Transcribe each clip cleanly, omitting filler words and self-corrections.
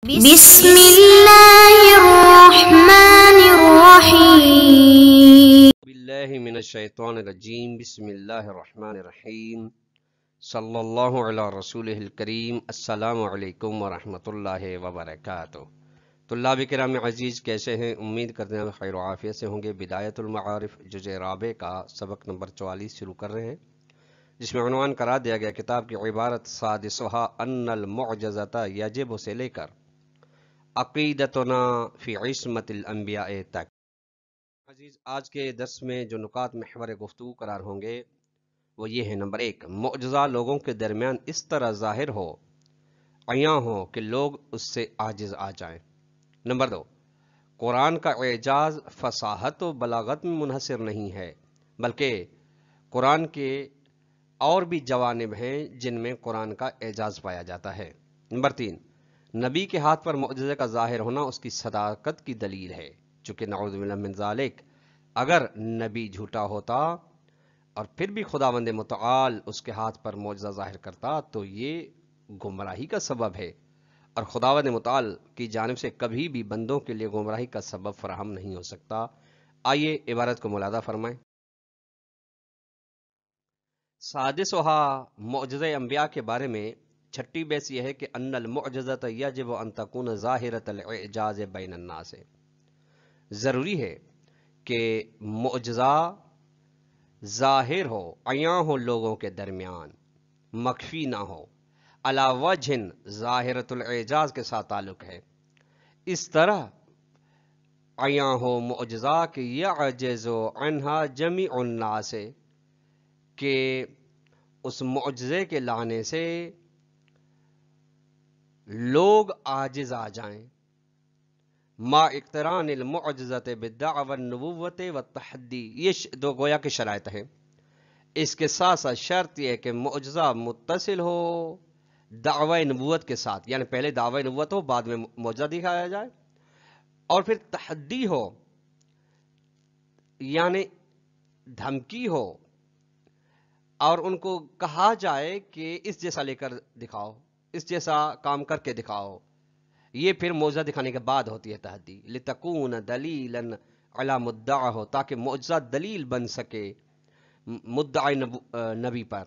بسم اللہ الرحمن الرحیم باللہ من الشیطان الرجیم بسم اللہ الرحمن الرحیم صلی اللہ علی رسولہ الکریم السلام علیکم ورحمۃ اللہ وبرکاتہ۔ طلاب کرام عزیز کیسے ہیں؟ امید کرتے ہیں خیر و عافیت سے ہوں گے۔ بدایت المعارف جزء رابع کا سبق نمبر 44 شروع کر رہے ہیں، جس میں عنوان قرار دیا گیا کتاب کی عبارت سادسہا ان المعجزۃ یجب سے لے کر عقیدتنا فی عصمت الانبیاء تک۔ عزیز آج کے درس میں جو نکات محور گفتگو قرار ہوں گے وہ یہ ہے: نمبر 1، معجزہ لوگوں کے درمیان اس طرح ظاہر ہو، عیاں ہو کہ لوگ اس سے عاجز آ جائیں۔ نمبر 2، قرآن کا اعجاز فصاحت و بلاغت میں منحصر نہیں ہے، بلکہ قرآن کے اور بھی جوانب ہیں جن میں قرآن کا اعجاز پایا جاتا ہے۔ نمبر 3، نبی کے ہاتھ پر معجزے کا ظاہر ہونا اس کی صداقت کی دلیل ہے، چونکہ نعوذ باللہ من ذالک اگر نبی جھوٹا ہوتا اور پھر بھی خداوند متعال اس کے ہاتھ پر معجزہ ظاہر کرتا تو یہ گمراہی کا سبب ہے، اور خداوند متعال کی جانب سے کبھی بھی بندوں کے لیے گمراہی کا سبب فراہم نہیں ہو سکتا۔ آئیے عبارت کو ملاحظہ فرمائیں۔ سادسہا، معجزہ انبیاء کے بارے میں چھٹی بحث یہ ہے کہ ان المعجزۃ یجب ان تکون ظاہرۃ الاعجاز بین الناس، ضروری ہے کہ معجزہ ظاہر ہو، عیاں ہو لوگوں کے درمیان، مخفی نہ ہو۔ علی وجہ ظاہرۃ الاعجاز کے ساتھ تعلق ہے، اس طرح عیاں ہو معجزہ کہ یعجز عنہا جمیع الناس، کہ اس معجزے کے لانے سے لوگ عاجز آ جائیں۔ ما اقتران المعجزت بالدعوی النبوت والتحدی، یہ دو گویا کی شرائط ہیں۔ اس کے ساتھ ساتھ شرط یہ ہے کہ معجزہ متصل ہو دعوی نبوت کے ساتھ، یعنی پہلے دعوی نبوت ہو، بعد میں معجزہ دکھایا جائے، اور پھر تحدی ہو، یعنی دھمکی ہو، اور ان کو کہا جائے کہ اس جیسا لے کر دکھاؤ، اس جیسا کام کر کے دکھاؤ۔ یہ پھر معجزہ دکھانے کے بعد ہوتی ہے تحدی۔ لتکون دلیلا علی مدعا ہو، تاکہ معجزہ دلیل بن سکے مدعی نبی پر،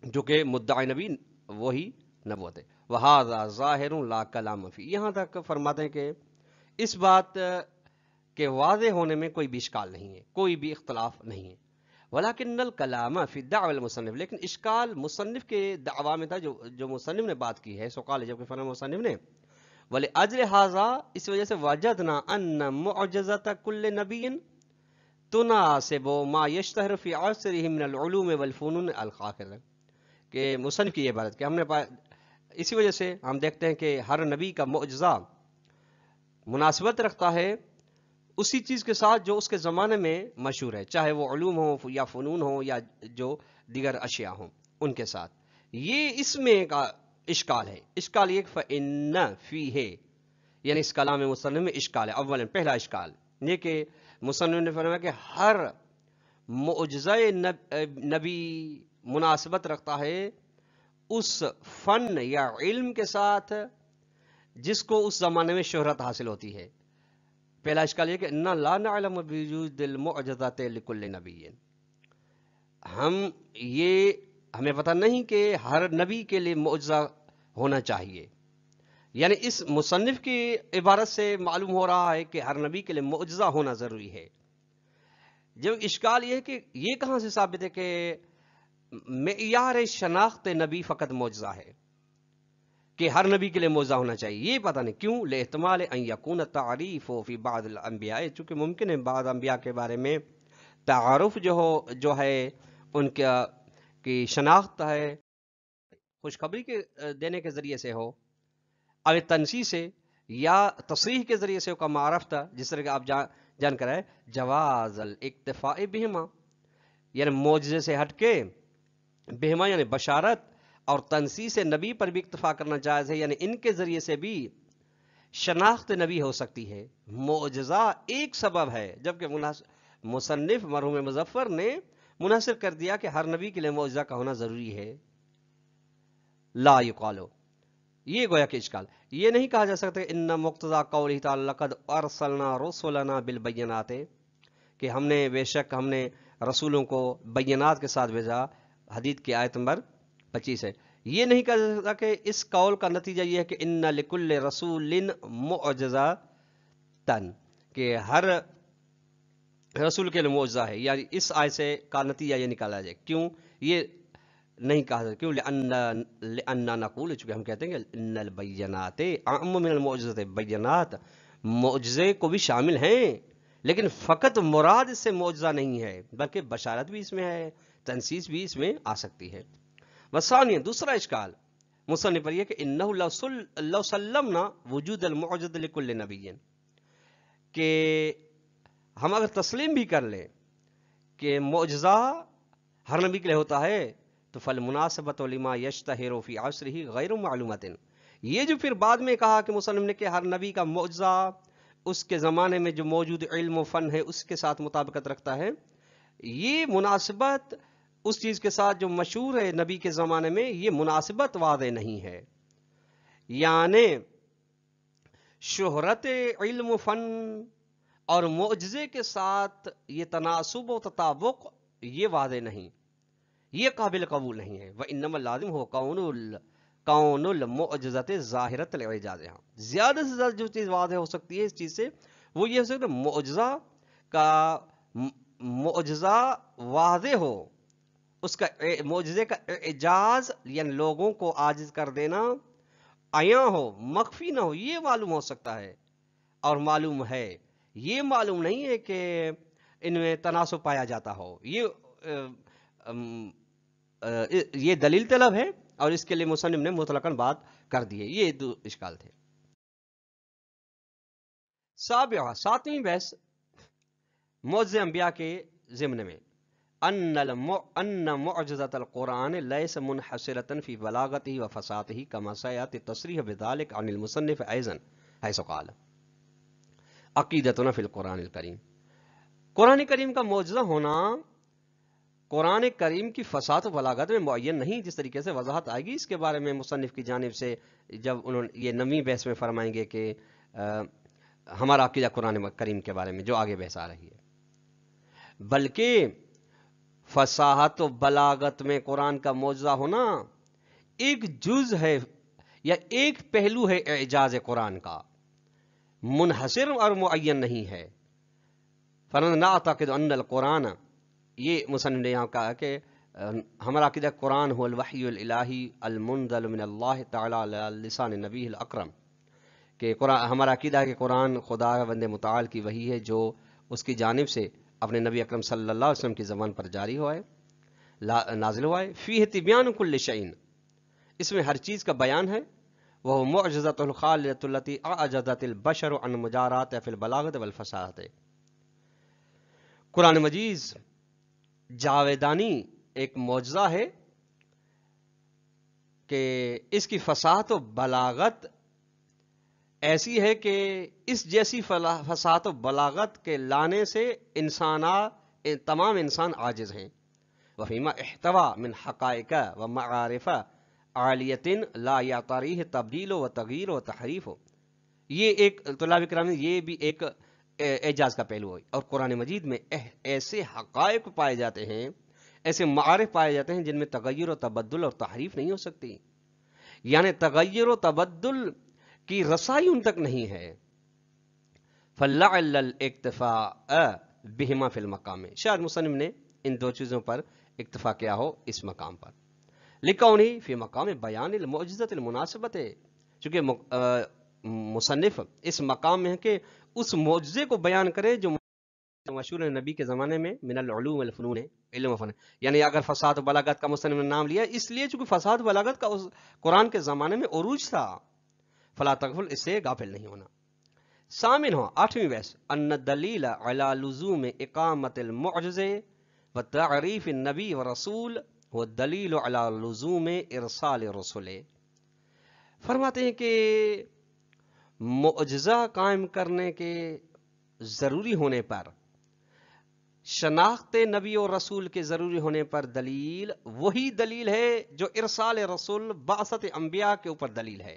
جو کہ مدعی نبی وہی نبوت ہے۔ وہذا ظاہر لا کلام فی، یہاں تک فرماتے ہیں کہ اس بات کے واضح ہونے میں کوئی بھی اشکال نہیں ہے، کوئی بھی اختلاف نہیں ہے۔ ولیکن الکلام فی دعوی المصنف، لیکن اشکال مصنف کے دعوی میں تھا، جو مصنف نے بات کی ہے، سو قال، جب کہ فرمایا مصنف نے، وَلِأَجْلِ هَذَا، اس وجہ سے وجدنا ان معجزۃ کل نبی تناسب ما یشتہر فی عصرہ من العلوم والفنون الخاطرہ، کہ مصنف کی یہ عبارت کہ ہم نے اسی وجہ سے ہم دیکھتے ہیں کہ ہر نبی کا معجزہ مناسبت رکھتا ہے اسی چیز کے ساتھ جو اس کے زمانے میں مشہور ہے، چاہے وہ علوم ہو یا فنون ہو یا جو دیگر اشیاء ہوں ان کے ساتھ۔ یہ اس میں کا اشکال ہے۔ اشکال یہ فَإِنَّ فِيهِ، یعنی اس کلام مصنف میں اشکال ہے۔ اولا پہلا اشکال یہ کہ مصنف نے فرمایا کہ ہر معجزہ نبی مناسبت رکھتا ہے اس فن یا علم کے ساتھ جس کو اس زمانے میں شہرت حاصل ہوتی ہے۔ پہلا اشکال یہ کہ اِنَّا لَا نَعْلَمُ بِوُجُودِ الْمُعْجِزَاتِ لِكُلِّ نَبِيٍّ، ہمیں پتہ نہیں کہ ہر نبی کے لیے معجزہ ہونا چاہیے۔ یعنی اس مصنف کی عبارت سے معلوم ہو رہا ہے کہ ہر نبی کے لیے معجزہ ہونا ضروری ہے۔ جب اشکال یہ ہے کہ یہ کہاں سے ثابت ہے کہ معیار شناخت نبی فقط معجزہ ہے، کہ ہر نبی کے لیے معجزہ ہونا چاہیے؟ یہ پتہ نہیں کیوں، لاحتمال ان یکون التعریف فی بعض الانبیاء، چونکہ ممکن ہے بعض انبیاء کے بارے میں تعارف جو ہے ان کی شناخت ہے خوشخبری کے دینے کے ذریعے سے ہو، او تنسیح سے یا تصریح کے ذریعے سے کا معرف تھا، جس طرح کہ آپ جان کر ہے جواز الاکتفاء بہما، یعنی معجزے سے ہٹ کے بہما یعنی بشارت اور تنسیح سے نبی پر بھی اکتفا کرنا جائز ہے، یعنی ان کے ذریعے سے بھی شناخت نبی ہو سکتی ہے۔ معجزہ ایک سبب ہے، جبکہ مصنف مرحوم مظفر نے منحصر کر دیا کہ ہر نبی کے لیے معجزہ کا ہونا ضروری ہے۔ لا یقالو، یہ گویا کہ اشکال. یہ نہیں کہا جا سکتا کہ ان مقتضا قولہ تعالی لقد ارسلنا رسلنا بالبینات، کہ بے شک ہم نے رسولوں کو بینات کے ساتھ بھیجا. حدید کی آیت نمبر 25 ہے. یہ نہیں کہا جا سکتا کہ اس قول کا نتیجہ یہ ہے کہ ان لکل رسول معجزۃ، کہ ہر رسول کے لیے معجزہ ہے. یعنی اس آیت سے کا نتیجہ یہ نکالا جائے. کیوں یہ نہیں کہا جاتا؟ کیوں؟ لأننا نقول، چونکہ ہم کہتے ہیں کہ ان البینات اعم من المعجزات، بینات معجزے کو بھی شامل ہیں، لیکن فقط مراد اس سے معجزہ نہیں ہے، بلکہ بشارت بھی اس میں ہے، تنسیس بھی اس میں آ سکتی ہے. وثانیہ، دوسرا اشکال مصنف پر یہ کہ انہ لو سلمنا وجود المعجزۃ لکل نبی، کہ ہم اگر تسلیم بھی کر لیں کہ معجزہ ہر نبی کے لیے ہوتا ہے، تو فالمناسبۃ لما یشتہر فی عصرہ غیر معلومۃ. یہ جو پھر بعد میں کہا کہ مصنف نے کہ ہر نبی کا معجزہ اس کے زمانے میں جو موجود علم و فن ہے اس کے ساتھ مطابقت رکھتا ہے، یہ مناسبت اس چیز کے ساتھ جو مشہور ہے نبی کے زمانے میں، یہ مناسبت واضح نہیں ہے. یعنی شہرت علم و فن اور معجزے کے ساتھ یہ تناسب و تطابق یہ واضح نہیں، یہ قابل قبول نہیں ہے. وَإِنَّمَا اللازم ہو کون المعجزۃ ظاہرۃ الاعجاز. زیادہ سے زیادہ جو چیز واضح ہو سکتی ہے اس چیز سے، وہ یہ ہو سکتا ہے معجزہ واضح ہو، اس کا معجزے کا اعجاز یعنی لوگوں کو عاجز کر دینا عیاں ہو، مخفی نہ ہو، یہ معلوم ہو سکتا ہے اور معلوم ہے. یہ معلوم نہیں ہے کہ ان میں تناسب پایا جاتا ہو. یہ دلیل طلب ہے اور اس کے لیے مصنف نے مطلقاً بات کر دی ہے. یہ دو اشکال تھے. ساتویں بحث معجزے انبیاء کے ضمن میں، ان معجزۃ القرآن لیس منحصرۃ فی بلاغتہ و فصاحتہ کما سیأتی التصریح بذلک عن المصنف ایضا حیث قال عقیدتنا فی القرآن الکریم. قرآن کریم کا معجزہ ہونا قرآن کریم کی فصاحت و بلاغت میں معین نہیں، جس طریقے سے وضاحت آئے گی اس کے بارے میں مصنف کی جانب سے جب انہوں نے یہ نویں بحث میں فرمائیں گے کہ ہمارا عقیدہ قرآن کریم کے بارے میں جو آگے بحث آ رہی ہے. بلکہ فصاحت و بلاغت میں قرآن کا معجزہ ہونا ایک جز ہے یا ایک پہلو ہے اعجاز قرآن کا، منحصر اور معین نہیں ہے. فَنَحْنُ نَعْتَقِدُ أَنَّ الْقُرْآنَ، یہ مصنف نے یہاں کہا کہ ہمارا عقیدہ قرآن هو الوحی الالہی المنزل من اللہ تعالی علی لسان نبی الاکرم، کہ ہمارا عقیدہ ہے کہ قرآن خدا بند متعال کی وحی ہے جو اس کی جانب سے اپنے نبی اکرم صلی اللہ علیہ وسلم کی زبان پر جاری ہوا ہے، نازل ہوا ہے. فیہ تبیان کل شیء، اس میں ہر چیز کا بیان ہے. وہ معجزۃ الخالدۃ التی اعجزت البشر عن مجارات فی البلاغت والفصاحت. قرآن مجید جاویدانی ایک معجزہ ہے کہ اس کی فصاحت و بلاغت ایسی ہے کہ اس جیسی فصاحت و بلاغت کے لانے سے تمام انسان عاجز ہیں. وفیما احتوا من حقائق و معارف عالیت لا یعتریہ تبدیل و تغییر و تحریف. یہ ایک طلاب کرام، یہ بھی ایک اعجاز کا پہلو ہے. اور قرآن مجید میں ایسے حقائق پائے جاتے ہیں، ایسے معارف پائے جاتے ہیں جن میں تغیر و تبدل اور تحریف نہیں ہو سکتی، یعنی تغیر و تبدل کی رسائی ان تک نہیں ہے. فلعل الاکتفاء بہما فی المقام، شاید مصنف نے ان دو چیزوں پر اکتفا کیا ہو اس مقام پر. لکونہ فی مقام بیان المعجزۃ المناسبت، چونکہ مصنف اس مقام میں ہے کہ اس معجزے کو بیان کرے جو مشہور ہے نبی کے زمانے میں، من العلوم والفنون، علم و فن. یعنی اگر فصاحت و بلاغت کا مصنف نے نام لیا اس لیے چونکہ فصاحت و بلاغت کا اس قرآن کے زمانے میں عروج تھا، فلا تغفل، اس سے غافل نہیں ہونا. سامن ہو آٹھویں بحث، ان الدلیل علی لزوم اقامت المعجزے و تعریف النبی و رسول وہ دلیل علی لزوم ارسال رسول. فرماتے ہیں کہ معجزہ قائم کرنے کے ضروری ہونے پر، شناخت نبی اور رسول کے ضروری ہونے پر دلیل وہی دلیل ہے جو ارسال رسول بعثت انبیاء کے اوپر دلیل ہے.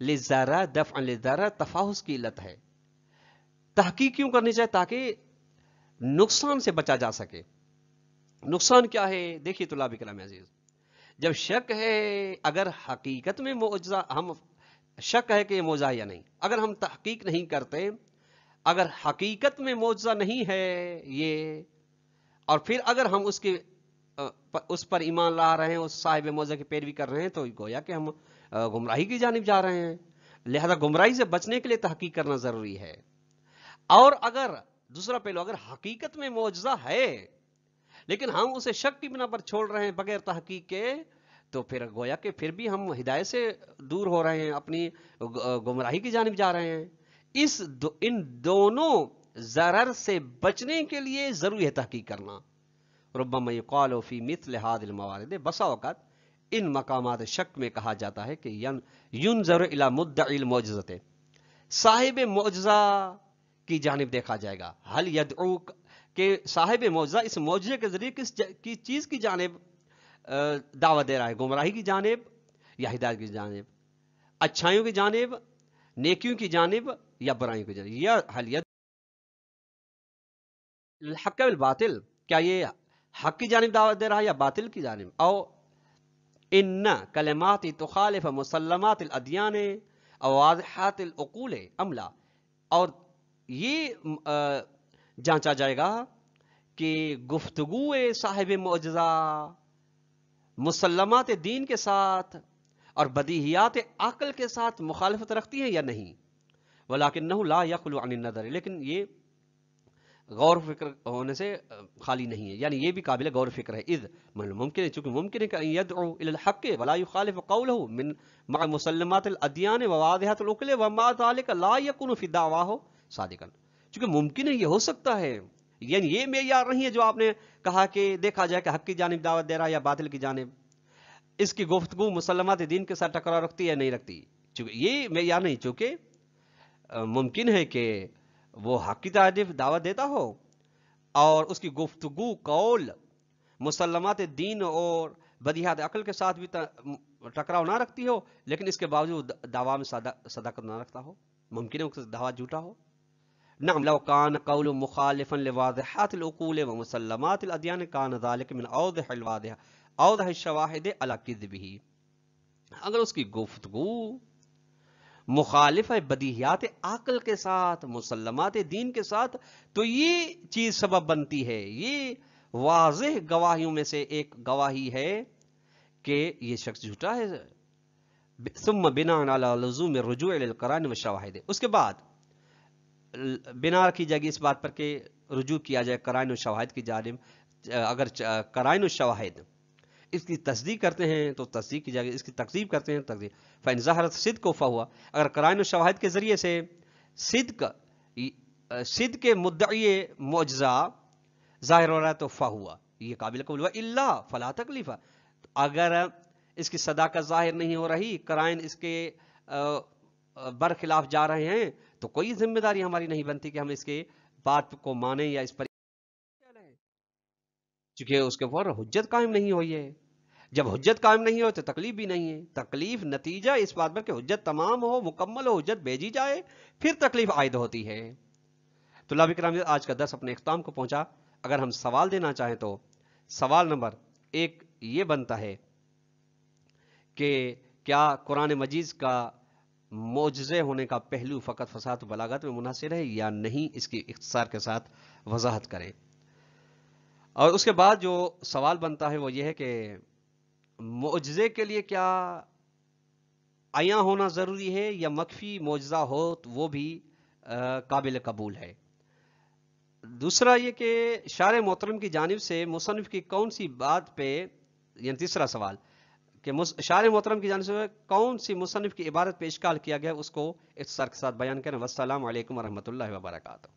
للذرہ دفع للذرہ تفاحص کی علت ہے. تحقیق کیوں کرنی چاہیے؟ تاکہ نقصان سے بچا جا سکے. نقصان کیا ہے؟ دیکھیے طلاب کرام عزیز، جب شک ہے اگر حقیقت میں معجزہ، ہم شک ہے کہ یہ معجزہ ہے یا نہیں، اگر ہم تحقیق نہیں کرتے، اگر حقیقت میں معجزہ نہیں ہے یہ، اور پھر اگر ہم اس پر ایمان لا رہے ہیں، اس صاحب معجزہ کی پیروی کر رہے ہیں، تو گویا کہ ہم گمراہی کی جانب جا رہے ہیں. لہذا گمراہی سے بچنے کے لیے تحقیق کرنا ضروری ہے. اور اگر دوسرا پہلو، اگر حقیقت میں معجزہ ہے لیکن ہم اسے شک کی بنا پر چھوڑ رہے ہیں بغیر تحقیق کے، تو پھر گویا کہ پھر بھی ہم ہدایت سے دور ہو رہے ہیں، اپنی گمراہی کی جانب جا رہے ہیں. ان دونوں ضرر سے بچنے کے لیے ضروری ہے تحقیق کرنا. ربما یقال فی مثل هذه الموارد، بسا اوقات ان مقامات شک میں کہا جاتا ہے کہ ینظر الی مدعی المعجزۃ، صاحب معجزہ کی جانب دیکھا جائے گا. حل یدعو، کہ صاحب معجزہ اس معجزے کے ذریعے کس چیز کی جانب دعوت دے رہا ہے؟ گمراہی کی جانب یا ہدایت کی جانب، اچھائیوں کی جانب، نیکیوں کی جانب، یا برائیوں کی جانب؟ یا حل ید الحق بالباطل، کیا یہ حق کی جانب دعوت دے رہا ہے یا باطل کی جانب؟ او ان کلمات تخالف مسلمات الادیان او واضحات العقول عملا، اور یہ جانچا جائے گا کہ گفتگو صاحب معجزہ مسلمات دین کے ساتھ اور بدیہیات عقل کے ساتھ مخالفت رکھتی ہیں یا نہیں. ولیکنہ لا یخلو عن النظر، لیکن یہ غور فکر ہونے سے خالی نہیں ہے، یعنی یہ بھی قابل غور فکر ہے. اذ ممکن ہے، چونکہ ممکن ہے کہ یدعو الی الحق ولا یخالف قولہ من مع مسلمات الادیان وواضحات العقول ومع ذلك لا يكون في دعواه صادقا. چونکہ ممکن ہے، یہ ہو سکتا ہے، یعنی یہ معیار نہیں ہے جو آپ نے کہا کہ دیکھا جائے کہ حق کی جانب دعوت دے رہا ہے یا باطل کی جانب. اس کی گفتگو مسلمات دین کے ساتھ ٹکراؤ رکھتی ہے نہیں رکھتی، چونکہ یہ معیار نہیں. چونکہ ممکن ہے کہ وہ حق کی جانب دعوت دیتا ہو اور اس کی گفتگو قول مسلمات دین اور بدیہات عقل کے ساتھ بھی ٹکراؤ نہ رکھتی ہو، لیکن اس کے باوجود دعویٰ میں صداقت نہ رکھتا ہو. ممکن ہے اس کا دعویٰ جھوٹا ہو. نعم لو کان قول مخالفا لواضحات العقول ومسلمات الادیان کان ذلك من اوضح الشواہد علی کذبہ. اگر اس کی گفتگو مخالف ہے بدیہیات عقل کے ساتھ، مسلمات دین کے ساتھ، تو یہ چیز سبب بنتی ہے، یہ واضح گواہیوں میں سے ایک گواہی ہے کہ یہ شخص جھوٹا ہے. ثم بناء علی لزوم الرجوع الی القرائن والشواہد، اس کے بعد بنا رکھی جائے گی اس بات پر کہ رجوع کیا جائے قرائن و شواہد کی جانب. اگر قرائن و شواہد اس کی تصدیق کرتے ہیں تو تصدیق کی جائے گی، اس کی تکذیب کرتے ہیں تکذیب. فإن ظہرت صدق فہوا، اگر قرائن و شواہد کے ذریعے سے صدق کے مدعی معجزہ ظاہر ہو رہا ہے تو فہوا، یہ قابل قبول. والا فلا تکلیف، اگر اس کی صداقت ظاہر نہیں ہو رہی، قرائن اس کے برخلاف جا رہے ہیں، تو کوئی ذمہ داری ہماری نہیں بنتی کہ ہم اس کے بات کو مانیں یا اس پر، چونکہ اس کے اوپر حجت قائم نہیں ہوئی ہے. جب حجت قائم نہیں ہو تو تکلیف بھی نہیں ہے. تکلیف نتیجہ اس بات پر کہ حجت تمام ہو، مکمل ہو، حجت بھیجی جائے، پھر تکلیف عائد ہوتی ہے. طلاب کرام، آج کا درس اپنے اختتام کو پہنچا. اگر ہم سوال دینا چاہیں تو سوال نمبر 1 یہ بنتا ہے کہ کیا قرآن مجید کا معجزے ہونے کا پہلو فقط فصاحت و بلاغت میں منحصر ہے یا نہیں؟ اس کی اختصار کے ساتھ وضاحت کریں. اور اس کے بعد جو سوال بنتا ہے وہ یہ ہے کہ معجزے کے لیے کیا عیاں ہونا ضروری ہے یا مخفی معجزہ ہو تو وہ بھی قابل قبول ہے؟ دوسرا یہ کہ شارح محترم کی جانب سے مصنف کی کون سی بات پہ، یعنی تیسرا سوال کہ شارح محترم کی جانب سے کون سی مصنف کی عبارت پہ اشکال کیا گیا، اس کو اختصار کے ساتھ بیان کریں. والسلام علیکم ورحمۃ اللہ وبرکاتہ.